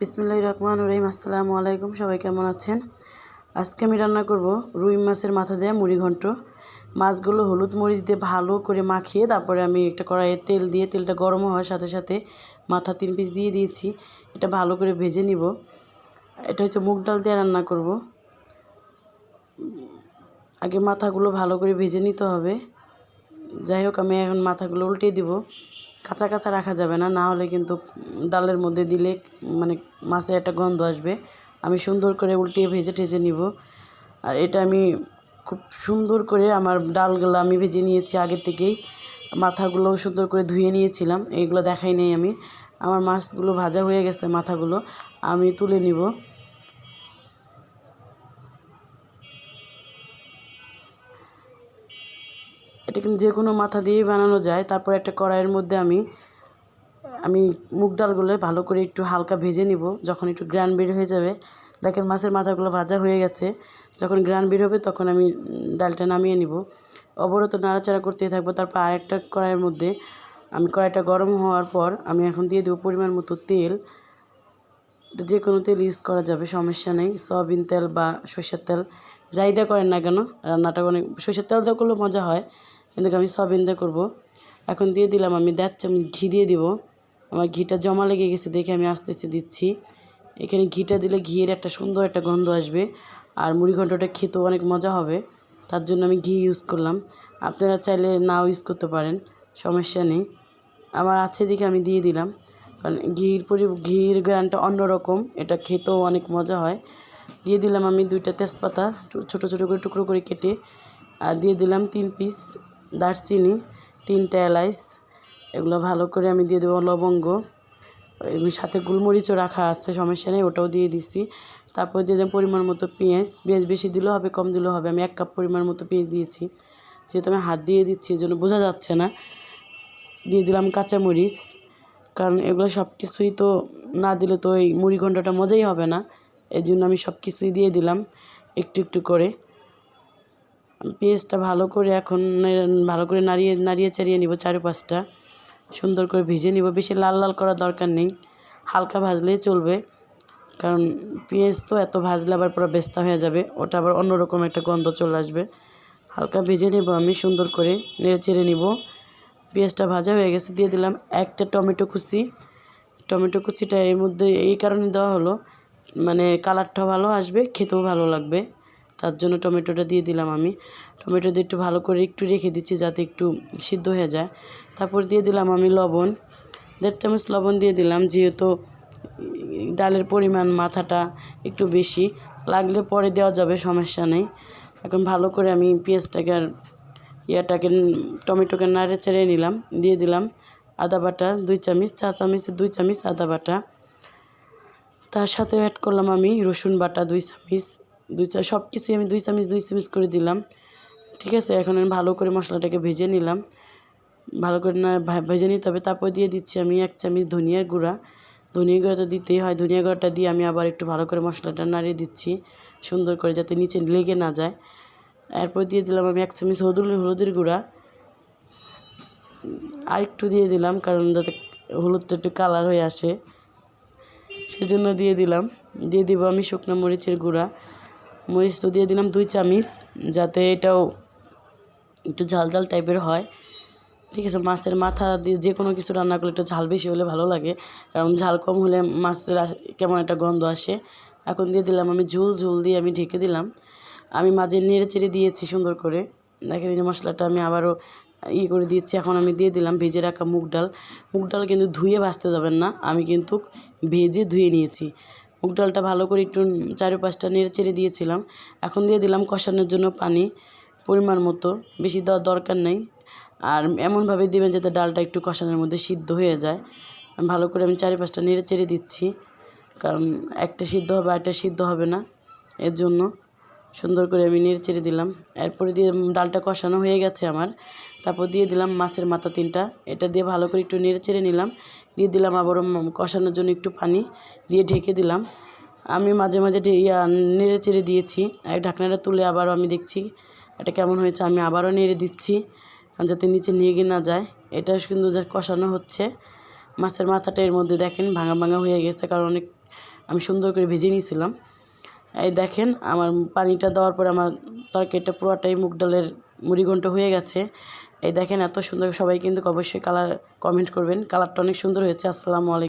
বিসমিল্লাহির রহমানির রহিম। আসসালামু আলাইকুম, সবাই কেমন আছেন? আজকে আমি রান্না করব রুই মাছের মাথা দিয়ে মুড়ি ঘন্ট। মাছগুলো হলুদ মরিচ দিয়ে ভালো করে মাখিয়ে তারপরে আমি একটা কড়াইয়ে তেল দিয়ে তেলটা গরম হওয়ার সাথে সাথে মাথা 3 পিস দিয়ে দিয়েছি। এটা ভালো করে ভেজে নিব। এটা হচ্ছে মুগ ডাল দিয়ে রান্না করব। আগে মাথাগুলো ভালো করে ভেজে নিতে হবে। যাই হোক, আমি এখন মাথাগুলো উল্টে দিব। কাঁচা কাঁচা রাখা যাবে না, না হলে কিন্তু ডালের মধ্যে দিলে মানে মাছের একটা গন্ধ আসবে। আমি সুন্দর করে উল্টিয়ে ভেজে টেজে নিব। আর এটা আমি খুব সুন্দর করে আমার ডালগুলো আমি ভেজে নিয়েছি আগে থেকেই। মাথাগুলোও সুন্দর করে ধুয়ে নিয়েছিলাম, এইগুলো দেখাই নেই আমি। আমার মাছগুলো ভাজা হয়ে গেছে, মাথাগুলো আমি তুলে নিব। এটা কিন্তু যে কোনো মাথা দিয়েই বানানো যায়। তারপর একটা কড়াইয়ের মধ্যে আমি মুগ ডালগুলো ভালো করে একটু হালকা ভেজে নিব। যখন একটু গ্রান বের হয়ে যাবে, দেখেন মাছের মাথাগুলো ভাজা হয়ে গেছে। যখন গ্রান বের হবে তখন আমি ডালটা নামিয়ে নিব। অবরত নাড়াচাড়া করতে থাকবো। তারপর আরেকটা কড়াইয়ের মধ্যে কড়াইটা গরম হওয়ার পর আমি এখন দিয়ে দেবো পরিমাণ মতো তেল। যে কোনো তেল ইউজ করা যাবে, সমস্যা নেই। সয়াবিন তেল বা সরষের তেল, যাই দিয়ে করেন না কেন, রান্নাটা অনেক সরষের তেল দিয়ে করলে মজা হয়, কিন্তু আমি সয়াবিন দিয়ে করবো। এখন দিয়ে দিলাম আমি 1.5 চামচ ঘি দিয়ে দিব। আমার ঘিটা জমা লেগে গেছে দেখে আমি আস্তে আস্তে দিচ্ছি। এখানে ঘিটা দিলে ঘিয়ের একটা সুন্দর একটা গন্ধ আসবে, আর মুড়ি ঘন্টটা খেতেও অনেক মজা হবে। তার জন্য আমি ঘি ইউজ করলাম। আপনারা চাইলে নাও ইউজ করতে পারেন, সমস্যা নেই। আমার আছে দিকে আমি দিয়ে দিলাম, কারণ ঘির গ্রানটা অন্যরকম, এটা খেতেও অনেক মজা হয়। দিয়ে দিলাম আমি 2টা তেজপাতা ছোটো ছোটো করে টুকরো করে কেটে, আর দিয়ে দিলাম 3 পিস দারচিনি, 3টা এলাচ। এগুলো ভালো করে আমি দিয়ে দেবো লবঙ্গ, সাথে গোলমরিচও রাখা আছে, সমস্যা নেই, ওটাও দিয়ে দিছি। তারপর দিয়ে দিলাম পরিমাণ মতো পেঁয়াজ বেশি দিলেও হবে, কম দিলেও হবে। আমি 1 কাপ পরিমাণ মতো পেঁয়াজ দিয়েছি, যেহেতু আমি হাত দিয়ে দিচ্ছি এই জন্য বোঝা যাচ্ছে না। দিয়ে দিলাম কাঁচামরিচ, কারণ এগুলো সব কিছুই তো না দিলে তো এই মুড়ি ঘন্টটা মজাই হবে না। এই জন্য আমি সব কিছুই দিয়ে দিলাম একটু একটু করে। পেঁয়াজটা ভালো করে এখন ভালো করে নাড়িয়ে চাড়িয়ে নিব, 4-5টা সুন্দর করে ভেজে নিব। বেশি লাল লাল করার দরকার নেই, হালকা ভাজলেই চলবে, কারণ পেঁয়াজ তো এত ভাজলে আবার পুরো বেস্তা হয়ে যাবে, ওটা আবার অন্যরকম একটা গন্ধ চলে আসবে। হালকা ভেজে নেব আমি, সুন্দর করে নেড়ে চেড়ে নিব। পেঁয়াজটা ভাজা হয়ে গেছে, দিয়ে দিলাম একটা টমেটো কুচি। টমেটো কুচিটা এর মধ্যে এই কারণে দেওয়া হলো, মানে কালারটাও ভালো আসবে, খেতেও ভালো লাগবে, তার জন্য টমেটোটা দিয়ে দিলাম আমি। টমেটো দিয়ে একটু ভালো করে একটু রেখে দিচ্ছি যাতে একটু সিদ্ধ হয়ে যায়। তারপর দিয়ে দিলাম আমি লবণ, 1.5 চামচ লবণ দিয়ে দিলাম, যেহেতু ডালের পরিমাণ মাথাটা একটু বেশি, লাগলে পরে দেওয়া যাবে, সমস্যা নেই। এখন ভালো করে আমি পেঁয়াজটাকে আর টমেটোকে নাড়ে চেড়ে নিলাম। দিয়ে দিলাম আদা বাটা 2 চামচ, চা চামচের 2 চামচ আদা বাটা। তার সাথে অ্যাড করলাম আমি রসুন বাটা 2 চামচ, সব কিছুই আমি 2 চামচ করে দিলাম। ঠিক আছে, এখন আমি ভালো করে মশলাটাকে ভেজে নিলাম, ভালো করে ভেজে নিতে হবে। তারপর দিয়ে দিচ্ছি আমি 1 চামচ ধনিয়ার গুঁড়া তো দিতেই হয়। ধনিয়া গুঁড়াটা দিয়ে আমি আবার একটু ভালো করে মশলাটা নাড়িয়ে দিচ্ছি সুন্দর করে, যাতে নিচে লেগে না যায়। এরপর দিয়ে দিলাম আমি 1 চামচ হলুদের গুঁড়া, আর একটু দিয়ে দিলাম, কারণ যাতে হলুদটা একটু কালার হয়ে আসে, সেজন্য দিয়ে দিলাম। দিয়ে দিব আমি শুকনো মরিচের গুঁড়া, মরিচ তো দিয়ে দিলাম 2 চামচ, যাতে এটাও একটু ঝাল ঝাল টাইপের হয়। ঠিক আছে, মাছের মাথা দিয়ে যে কোনো কিছু রান্না করলে একটু ঝাল বেশি হলে ভালো লাগে, কারণ ঝাল কম হলে মাছের কেমন একটা গন্ধ আসে। এখন দিয়ে দিলাম আমি ঝোল দিয়ে আমি ঢেকে দিলাম। আমি মাঝে নেড়ে চেড়ে দিয়েছি সুন্দর করে, দেখেন এই যে মশলাটা আমি আবারও করে দিয়েছি। এখন আমি দিয়ে দিলাম ভেজে রাখা মুগ ডাল কিন্তু ধুয়ে ভাজতে যাবেন না, আমি কিন্তু ভেজে ধুয়ে নিয়েছি। মুগ ডালটা ভালো করে একটু 4-5টা নেড়ে চেড়ে দিয়েছিলাম। এখন দিয়ে দিলাম কষানোর জন্য পানি পরিমাণ মতো, বেশি দেওয়ার দরকার নেই। আর এমনভাবে দেবেন যাতে ডালটা একটু কষানোর মধ্যে সিদ্ধ হয়ে যায়। ভালো করে আমি 4-5টা নেড়ে চেড়ে দিচ্ছি, কারণ একটা সিদ্ধ হবে একটা সিদ্ধ হবে না, এর জন্য সুন্দর করে আমি নেড়ে চেড়ে দিলাম। এরপরে দিয়ে ডালটা কষানো হয়ে গেছে আমার। তারপর দিয়ে দিলাম মাছের মাথা 3টা, এটা দিয়ে ভালো করে একটু নেড়ে চেড়ে নিলাম। দিয়ে দিলাম আবারও কষানোর জন্য একটু পানি দিয়ে ঢেকে দিলাম। আমি মাঝে মাঝে নেড়ে চেড়ে দিয়েছি, ঢাকনাটা তুলে আবারও আমি দেখছি এটা কেমন হয়েছে, আমি আবারও নেড়ে দিচ্ছি যাতে নিচে লেগে না যায়। এটা কিন্তু কষানো হচ্ছে। মাছের মাথাটা এর মধ্যে দেখেন ভাঙা ভাঙা হয়ে গেছে, কারণ অনেক আমি সুন্দর করে ভেজে নিয়েছিলাম। এই দেখেন আমার পানিটা দেওয়ার পরে আমার তরকারিটা পুরোটাই মুগ ডালের মুড়িঘণ্ট হয়ে গেছে। এই দেখেন এত সুন্দর, সবাই কিন্তু অবশ্যই কমেন্ট করবেন, কালারটা অনেক সুন্দর হয়েছে। আসসালামু আলাইকুম।